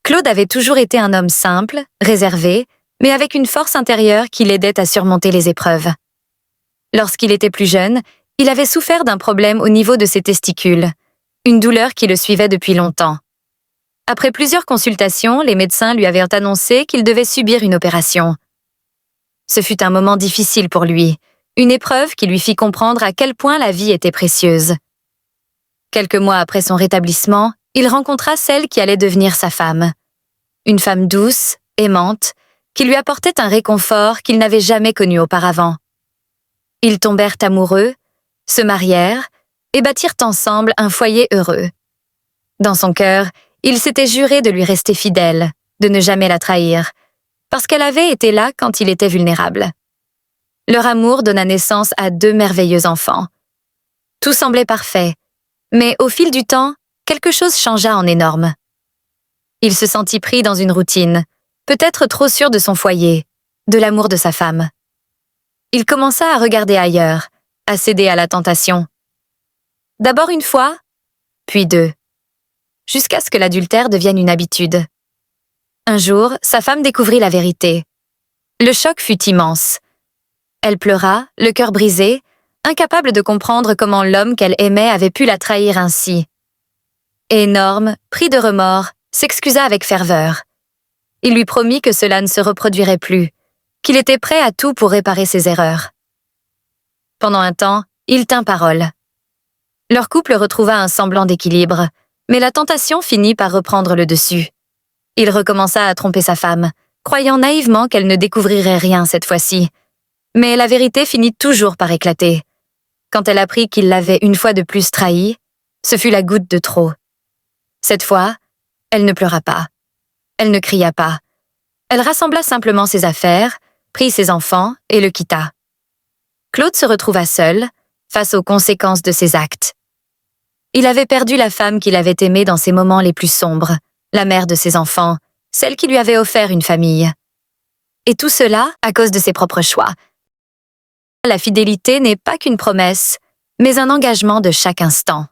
Claude avait toujours été un homme simple, réservé, mais avec une force intérieure qui l'aidait à surmonter les épreuves. Lorsqu'il était plus jeune, il avait souffert d'un problème au niveau de ses testicules, une douleur qui le suivait depuis longtemps. Après plusieurs consultations, les médecins lui avaient annoncé qu'il devait subir une opération. Ce fut un moment difficile pour lui, une épreuve qui lui fit comprendre à quel point la vie était précieuse. Quelques mois après son rétablissement, il rencontra celle qui allait devenir sa femme. Une femme douce, aimante, qui lui apportait un réconfort qu'il n'avait jamais connu auparavant. Ils tombèrent amoureux, se marièrent et bâtirent ensemble un foyer heureux. Dans son cœur, il s'était juré de lui rester fidèle, de ne jamais la trahir, parce qu'elle avait été là quand il était vulnérable. Leur amour donna naissance à 2 merveilleux enfants. Tout semblait parfait, mais au fil du temps, quelque chose changea en énorme. Il se sentit pris dans une routine, peut-être trop sûr de son foyer, de l'amour de sa femme. Il commença à regarder ailleurs, à céder à la tentation. D'abord une fois, puis 2, jusqu'à ce que l'adultère devienne une habitude. Un jour, sa femme découvrit la vérité. Le choc fut immense. Elle pleura, le cœur brisé, incapable de comprendre comment l'homme qu'elle aimait avait pu la trahir ainsi. Énorme, pris de remords, s'excusa avec ferveur. Il lui promit que cela ne se reproduirait plus, qu'il était prêt à tout pour réparer ses erreurs. Pendant un temps, il tint parole. Leur couple retrouva un semblant d'équilibre, mais la tentation finit par reprendre le dessus. Il recommença à tromper sa femme, croyant naïvement qu'elle ne découvrirait rien cette fois-ci. Mais la vérité finit toujours par éclater. Quand elle apprit qu'il l'avait une fois de plus trahi, ce fut la goutte de trop. Cette fois, elle ne pleura pas. Elle ne cria pas. Elle rassembla simplement ses affaires, prit ses enfants et le quitta. Claude se retrouva seul, face aux conséquences de ses actes. Il avait perdu la femme qu'il avait aimée dans ses moments les plus sombres, la mère de ses enfants, celle qui lui avait offert une famille. Et tout cela à cause de ses propres choix. La fidélité n'est pas qu'une promesse, mais un engagement de chaque instant.